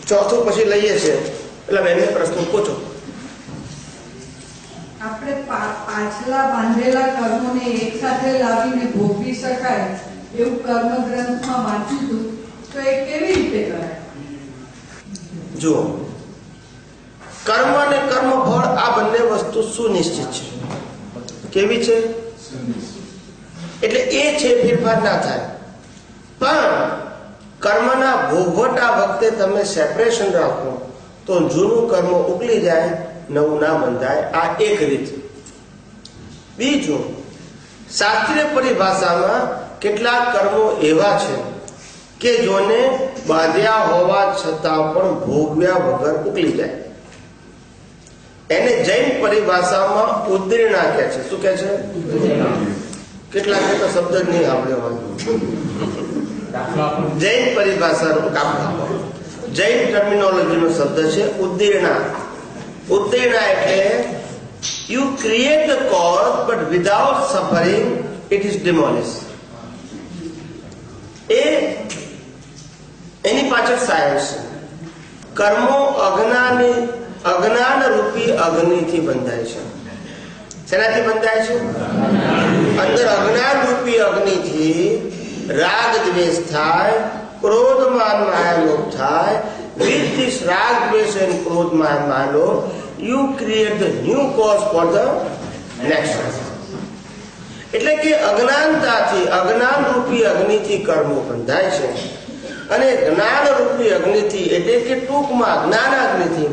ચોથું પછી લઈએ છે એટલે બેનને પ્રશ્ન પૂછો. આપણે પાછલા બાંધેલા કર્મોને એક સાથે લાવીને ભોગવી શકાય એવું કર્મ ગ્રંથમાં વાંચ્યું હતું, તો એ કેવી રીતે કરાય? જુઓ, કર્મ અને કર્મ ફળ આ બંને વસ્તુ સુનિશ્ચિત છે. કેવી છે? એટલે એ છે ફેરફાર ના થાય. પણ કર્મના ભોગવટા વખતે તમે સેપરેશન રાખો તો જૂનું કર્મ ઉકલી જાય, નવું ના બંધાય. આ એક રીત. બીજું, શાસ્ત્રીય પરિભાષામાં કેટલાક કર્મો એવા છે કે જોને બાંધ્યા હોવા છતાં પણ ભોગવ્યા વગર ઉકલી જાય. એને જૈન પરિભાષામાં ઉદ્દીર્ણા કહે છે. શું કહે છે? કેટલાક તો શબ્દ જ નહીં આવડ્યો હોય. જૈન પરિભાષાનો જૈન ટર્મિનોલોજીનો શબ્દ છે ઉદ્દીર્ણા. ઉદ્દીર્ણા એટલે you create the cause but without suffering it is demolish. એની પાછળ સાયન્સ છે. કર્મો અજ્ઞાન રૂપી અગ્નિથી બંધાય છે. શેનાથી બંધાય છે? અંદર અજ્ઞાન રૂપી અગ્નિથી રાગ દ્વેષ થાય, ક્રોધ માન માયા લોભ થાય. With this rag, dvesh and krodh maya lobh, you create the new cause for the next one. એટલે કે અજ્ઞાનતાથી, અજ્ઞાન રૂપી અગ્નિથી કર્મો બંધાય છે અને જ્ઞાન રૂપી અગ્નિથી એટલે કે ટૂંકમાં જ્ઞાનાગ્નિથી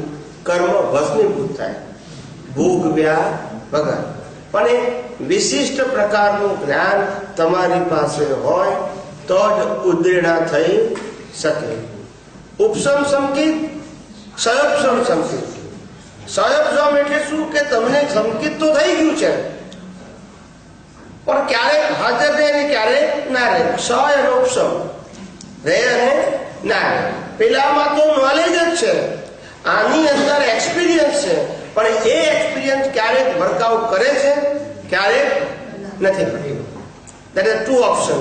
કર્મ ભસ્મીભૂત થાય, ભોગવ્યા વગર. પણ એ વિશિષ્ટ પ્રકારનું જ્ઞાન તમારી પાસે હોય તો જ ઉદ્દીર્ણા થઈ શકે. ઉપસમ સંકિત, સયોપસમ સંકિત. સયોપસમ એટલે શું કે તમને સંકિત તો થઈ ગયું છે પણ ક્યારેક હાજર રહે અને ક્યારેક ના રહે. સય અને ઉપસમ, રહે અને ના રહે. પેલામાં તો નોલેજ જ છે, આની અંદર એક્સપિરિયન્સ છે, પણ એ એક્સપિરિયન્સ ક્યારેક વર્કઆઉટ કરે છે, ક્યારેક નથી કરતું. That is to option.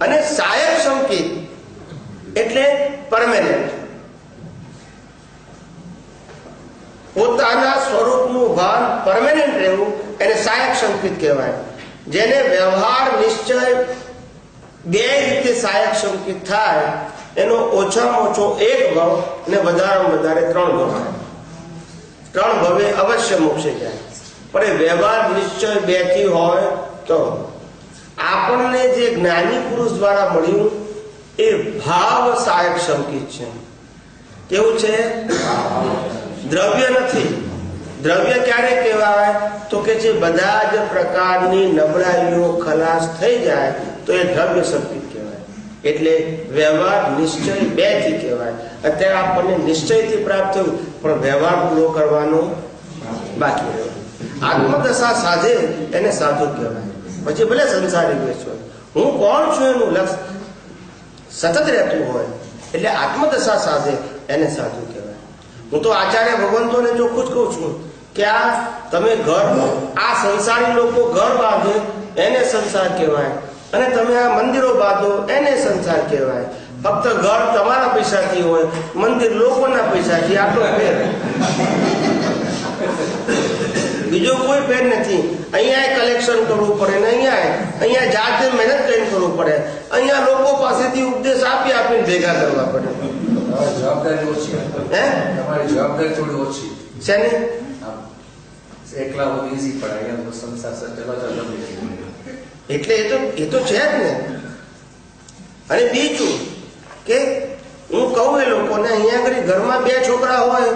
અને સાયક સંકેત એટલે પરમેનન્ટ, પોતાના સ્વરૂપનું ભાન પરમેનન્ટ રહેવું એને સહાયક સંકેત કહેવાય. જેને વ્યવહાર નિશ્ચય બે રીતે સહાયક સંકેત થાય એનો ઓછામાં ઓછો એક ભાવ અને વધારેમાં વધારે 3 ભાવ. 3 ભાવે અવશ્ય મોક્ષે જાય. પણ એ વ્યવહાર નિશ્ચય 2 થી હોય તો આપણને જે જ્ઞાની પુરુષ દ્વારા મળ્યું એ ભાવ સહાયક સંકેત છે. કેવું છે? દ્રવ્ય નથી. દ્રવ્ય ક્યારે કહેવાય તો કે જે બધા જ પ્રકારની નબળાઈઓ ખલાસ થઈ જાય તો એ દ્રવ્ય સંકેત કહેવાય. એટલે વ્યવહાર નિશ્ચય 2 થી કહેવાય. અત્યારે આપણને નિશ્ચયથી પ્રાપ્ત થયું પણ વ્યવહાર પૂરો કરવાનો બાકી રહ્યો. આત્મદશા સાધે એને સાધુ કહેવાય. પછી ભલે સંસારી બેસો, હું કોણ છું એનું લક્ષ સતત રહેતું હોય એટલે આત્મદશા સાધે એને સાધુ કહેવાય. હું તો આચાર્ય ભગવંતોને ચોખ્ખું જ કહું છું કે આ તમે ઘર, આ સંસારી લોકો ઘર બાંધે એને સંસાર કહેવાય અને તમે આ મંદિરો બાંધો એને સંસાર કહેવાય. ફક્ત ઘર તમારા પૈસાથી હોય, મંદિર લોકોના પૈસાથી. આટલો ફેર, બીજો કોઈ ફેર નથી. અહીંયા કલેક્શન કરવું પડે ને અહીંયા જાતે મહેનત કરીને કરવું પડે. અહીંયા લોકો પાસેથી ઉપદેશ આપીને ભેગા કરવા પડે. જવાબદારી ઓછી. હે, તમારી જવાબદારી થોડી ઓછી છે ને. એકલા વધુ ઈઝી પડે. અહીંયા સંસાર ચલાવતા એટલે એ તો છે જ ને. અને બીજું કે હું કહું એ લોકોને અહીંયા આગળ ઘરમાં 2 છોકરા હોય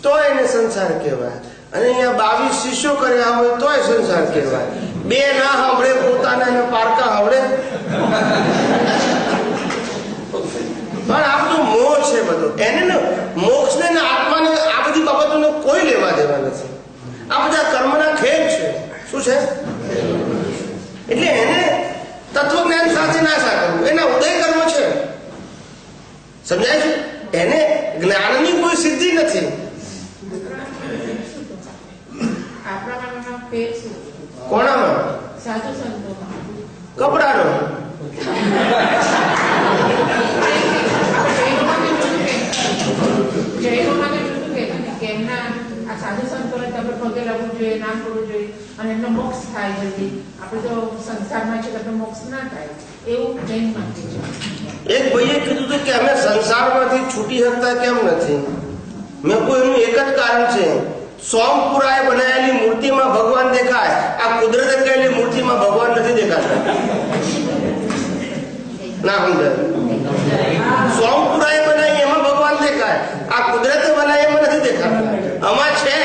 તો એને સંસાર કહેવાય અને અહીંયા 22 શિષ્યો કર્યા હોય તોય સંસાર કહેવાય. 2 ના સાંભળે પોતાના એને પારકા સાંભળે. પણ આ બધું મોહ છે બધો. એને ને મોક્ષને ને આત્માને આ બધી બાબતોને કોઈ લેવા દેવા નથી. આ બધા કર્મના ખેલ છે. શું છે? એટલે એને તત્વજ્ઞાન સાથે ના સાંકળવું. એના ઉદય કર્મ છે. સમજાય છે? એને જ્ઞાનની કોઈ સિદ્ધિ નથી. કોણામાં? કપડાનો. કરવું જોઈએ અને એમનો મોક્ષ થાય જલ્દી. આપણે તો સંસારમાં છે તો મોક્ષ ના થાય એવું જૈન માનવું છે. એક ભાઈએ કીધું હતું કે અમે સંસારમાંથી છૂટી શકતા કેમ નથી. મેં કોઈ એનું એક જ કારણ છે, સોમપુરાએ બનાવેલી મૂર્તિમાં ભગવાન દેખાય, આ કુદરતે કરેલી મૂર્તિમાં ભગવાન નથી દેખાતા. ના સમજાય? સોમપુરાએ બનાવી એમાં ભગવાન દેખાય, આ કુદરતે બનાવી એમાં નથી દેખાતા. આમાં છે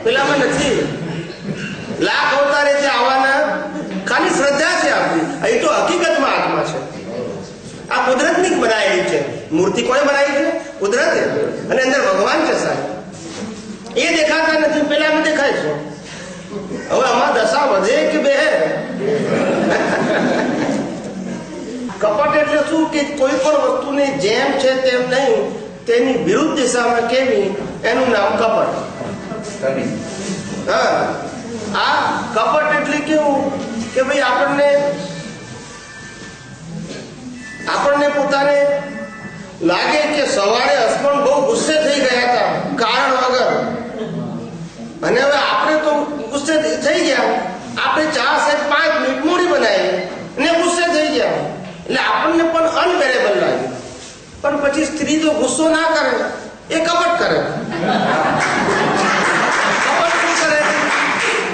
પેલામાં નથી. લાખ અવતારે છે આવવાના, ખાલી શ્રદ્ધા છે આપણી. અહીં તો હકીકતમાં આત્મા છે. આ કુદરતની બનાવેલી છે મૂર્તિ. કોણે બનાવી છે? કુદરતે. અને અંદર ભગવાન છે સાહેબ. એ દેખાતા નથી, પેલા દેખાય છે. હવે આમાં દશા વધે કે બે? કપટ એટલે શું કે કોઈ પણ વસ્તુને જેમ છે તેમ નહીં, તેની વિરુદ્ધ દિશામાં કેવી, એનું નામ કપટ. હા, આ કપટ એટલે કેવું કે ભાઈ આપણને પોતાને લાગે કે સવારે હસબન્ડ બહુ ગુસ્સે થઈ ગયા હતા કારણ વગર, અને હવે આપણે તો ગુસ્સે થઈ ગયા, આપણે ચા સાહેબ 5 મિનિટ મોડી બનાવી અને ગુસ્સે થઈ ગયા, એટલે આપણને પણ અનબેરેબલ લાગે. પણ પછી સ્ત્રી તો ગુસ્સો ના કરે, એ કપટ કરે.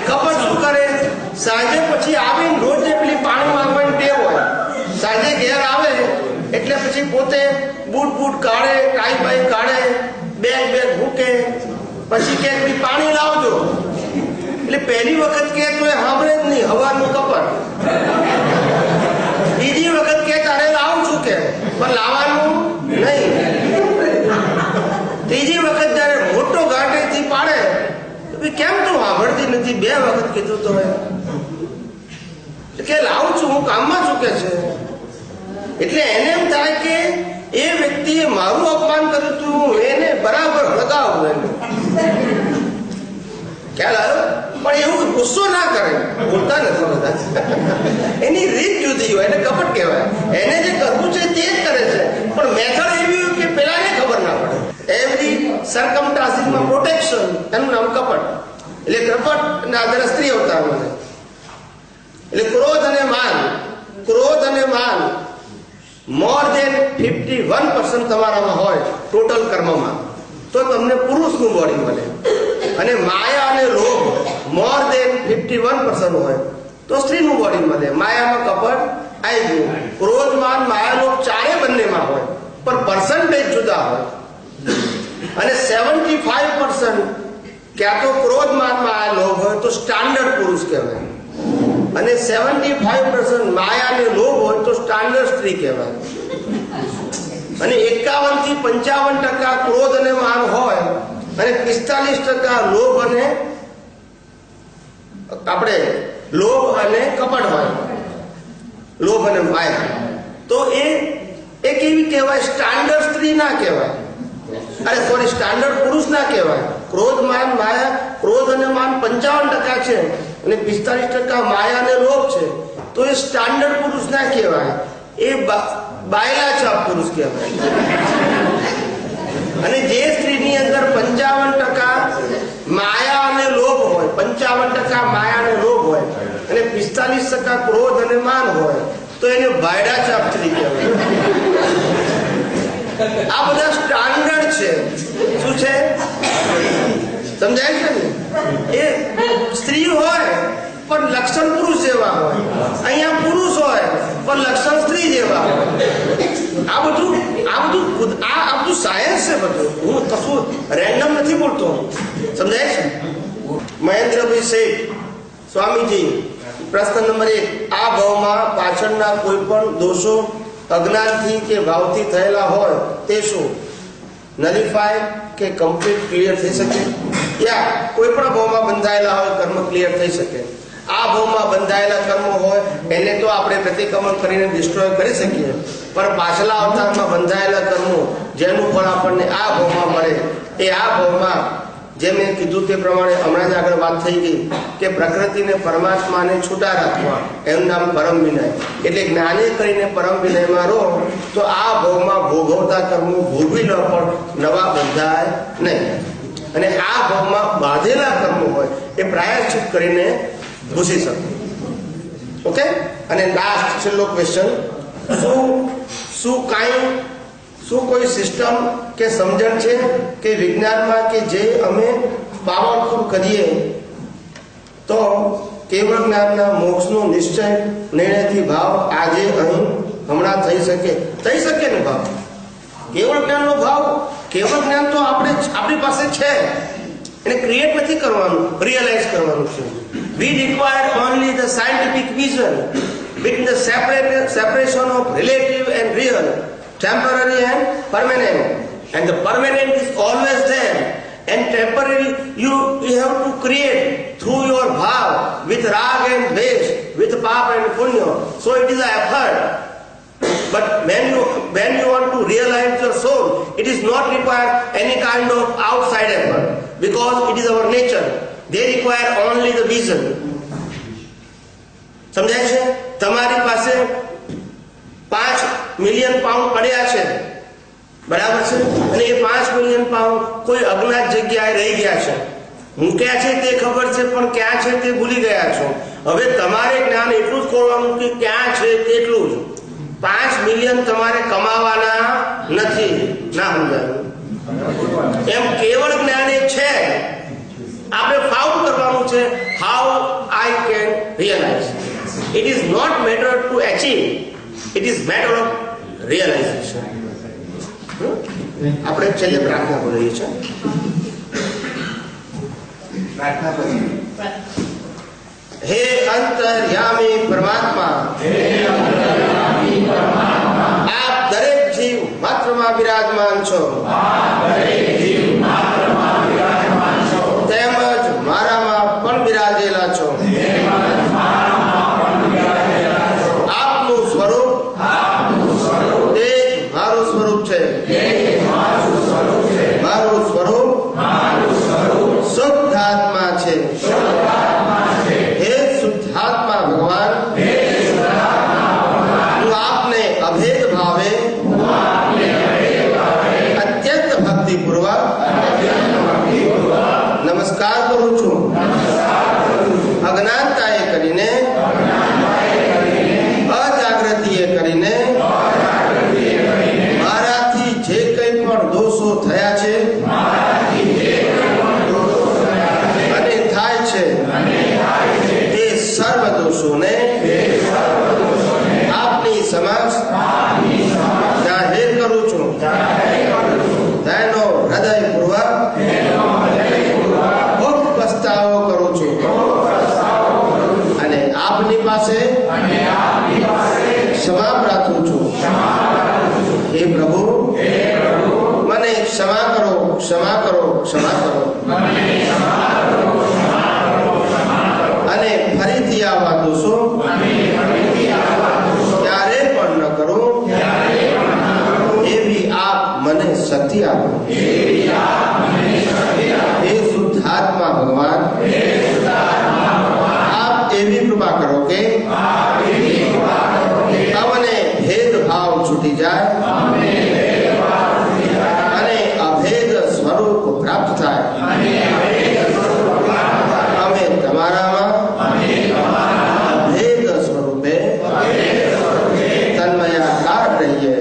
કપટ શું કરે? સાંજે પછી આવીને રોજ પેલી પાણી માંગવાની ટેવ હોય, સાંજે ઘેર આવે એટલે પછી પોતે બૂટ કાઢે, ટાઈ બાઈ કાઢે, બેગ મૂકે, પછી કે પાણી લાવજો. એટલે પહેલી વખત કે તો એ સાંભળે જ નહીં, હવાનું કપટ. બીજી વખત કે તારે લાવું છું કે, પણ લાવવાનું નહીં. ત્રીજી વખત જયારે મોટો ગાંઠેથી પાડે તો કેમ તું સાંભળતી નથી? 2 વખત કીધું તો કે લાવું છું, હું કામમાં છું કે છે. એટલે એને એમ થાય કે એ વ્યક્તિએ મારું અપમાન કર્યું હતું, એને બરાબર લગાવું એને. ખ્યાલ આવ્યો? પણ એવું ગુસ્સો ના કરે, બોલતા નથી બધા. એની રીત જુદી હોય, એને કપટ કહેવાય. એને જે કરવું છે તે જ કરે છે, પણ મેથડ એવી હોય કે પેલાને ખબર ના પડે. એવરી સરકમસ્ટાન્સીસમાં પ્રોટેક્શન, એનું નામ કપટ. એટલે કપટ ના આધારે સ્ત્રી અવતાર મળે. એટલે ક્રોધ અને માન મોર દેન 51% તમારામાં હોય ટોટલ કર્મમાં, તો તમને પુરુષનું બોડી મળે. અને માયા અને લોભ મોર દેન 51% હોય તો સ્ત્રીનું બોડી મળે. માયામાં કપટ આવી ગયું. ક્રોધ, માન, માયા, લોભ ચારે બંનેમાં હોય, પણ પર્સન્ટેજ જુદા હોય. અને 75% ક્યાં તો ક્રોધ, માન, માયા, લોભ હોય તો સ્ટાન્ડર્ડ પુરુષ કહેવાય, અને 75% માયા અને લોભ હોય તો સ્ટાન્ડર્ડ સ્ત્રી કહેવાય. અને 51 થી 55% ક્રોધ અને માન હોય, અને 45% લોભ અને કપટ હોય, લોભ અને માયા. તો એ કેવી કહેવાય? સ્ટાન્ડર્ડ સ્ત્રી ના કહેવાય, સ્ટાન્ડર્ડ પુરુષ ના કહેવાય. ક્રોધ, માન, માયા, ક્રોધ અને માન 55% છે અને 45% માયા અને લોભ છે, તો એ સ્ટાન્ડર્ડ પુરુષ ના કહેવાય, એ બાયલા છાપ પુરુષ કહેવાય. અને જે સ્ત્રીની અંદર 55% માયા અને લોભ હોય, 55% માયા અને લોભ હોય, અને 45% ક્રોધ અને માન હોય, તો એને બાયડા છાપ સ્ત્રી કહેવાય. આ બધા સ્ટાન્ડર્ડ છે. શું છે? સમજાય છે ને? એ સ્ત્રી હોય પણ લક્ષણ પુરુષ જેવા હોય, અહીંયા પુરુષ હોય પણ લક્ષણ સ્ત્રી જેવા હોય. આ બધું સાયન્સ છે બધું. હું કશું રેન્ડમ નથી બોલતો. સમજાય છે? મહેન્દ્રભાઈ શેઠ સ્વામીજી, પ્રશ્ન નંબર 1, આ ભાવમાં પાછળના કોઈ પણ દોષો અજ્ઞાનથી કે ભાવથી થયેલા હોય તે શું નલિફાય કે કમ્પ્લીટ ક્લિયર થઈ શકે? યા કોઈ પણ ભાવમાં બંધાયેલા હોય કર્મ ક્લિયર થઈ શકે? આ ભાવમાં બંધાયેલા કર્મો હોય એને તો આપણે પ્રતિક્રમણ કરીને ડિસ્ટ્રોય કરી શકીએ, પણ પાછલા અવતારમાં બંધાયેલા કર્મો જેનું ફળ આપણને આ ભાવમાં મળે, એ આ ભાવમાં જે મેં કીધું તે પ્રમાણે હમણાં જ આગળ વાત થઈ ગઈ કે પ્રકૃતિને પરમાત્માને છૂટા રાખવા, એનું નામ પરમ વિનય. એટલે જ્ઞાને કરીને પરમ વિનયમાં રહો તો આ ભાવમાં ભોગવતા કર્મો ભોગવી લો પણ નવા બંધાય નહીં. અને આ ભાવમાં બાંધેલા કર્મો હોય એ પ્રાયશ્ચિત કરીને ઘૂસી શકે. ઓકે. અને લાસ્ટ છેલ્લો ક્વેશ્ચન, શું કોઈ સિસ્ટમ કે સમજણ છે કે વિજ્ઞાનમાં કે જે અમે પાવરફુલ કરીએ તો કેવળ જ્ઞાનના મોક્ષનો નિશ્ચય નિર્ણયથી ભાવ આજે અહીં હમણાં થઈ શકે ને ભાવ? કેવળ જ્ઞાનનો ભાવ, કેવળ જ્ઞાન તો આપણી પાસે છે, એને ક્રિએટ નથી કરવાનું, રિયલાઇઝ કરવાનું છે. We require only the scientific vision between the separation of relative and real, temporary and permanent. And the permanent is always there, and temporary you have to create through your bhav with rag and dvesh, with pap and punya. So it is an effort. But when you want to realize your soul, it is not require any kind of outside effort, because it is our nature. They require only the vision. સમજાય છે? તમારી પાસે 5 million pound પડ્યા છે, બરાબર છે, અને એ 5 million pound કોઈ અજ્ઞાત જગ્યાએ રહી ગયા છે. મૂક્યા છે તે ખબર છે, પણ ક્યાં છે તે ભૂલી ગયા છો. હવે તમારે જ્ઞાન એટલું જ કરવાનું કે ક્યાં છે તેટલું જ. 5 મિલિયન તમારે કમાવાના નથી. ના સમજાયું? એમ કેવળ જ્ઞાન એ છે, આપણે ફાઉન્ડ કરવાનું છે. How I can realise. It is not matter to achieve, it is matter of realisation. આપણે છેલ્લે પ્રાર્થના કરીએ છીએ. હે અંતર્યામી પરમાત્મા, આપ દરેક જીવ માત્રમાં બિરાજમાન છો, તેમજ મારામાં પણ બિરાજેલા છો. આપનું સ્વરૂપ તે જ મારું સ્વરૂપ છે. મારું સ્વરૂપ શુદ્ધ આત્મા છે. હે શુદ્ધાત્મા ભગવાન, હું આપને અભેદ ભાવે અત્યંત ભક્તિપૂર્વક નમસ્કાર કરું છું. અજ્ઞાનતાએ કરીને, અજાગૃતિએ કરીને મારાથી જે કંઈ પણ દોષો થયા છે અને થાય છે તે સર્વ દોષોને આપની સમક્ષ જાહેર કરું છું. તેનો હૃદયપૂર્વક ખૂબ પસ્તાવો કરું છું અને આપની પાસે ક્ષમા પ્રાર્થું છું. હે પ્રભુ, મને ક્ષમા કરો, ક્ષમા કરો, ક્ષમા કરો. અને ફરીથી આવા દોષો ક્યારે પણ ન કરું એવી આપ મને શક્તિ આપો. હે શુદ્ધાત્મા ભગવાન, આપ એવી કૃપા કરો કે અમને ભેદભાવ છૂટી જાય અને અભેદ સ્વરૂપ પ્રાપ્ત થાય. અમે તમારામાં અભેદ સ્વરૂપે તન્મયાકાર રહીએ.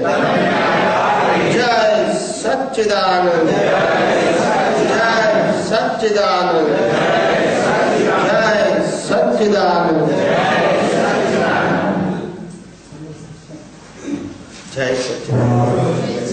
જય સચ્ચિદાનંદ, જય સચ્ચિદાનંદ, જય સચ્ચિદાનંદ, જય સચ્ચિદાનંદ.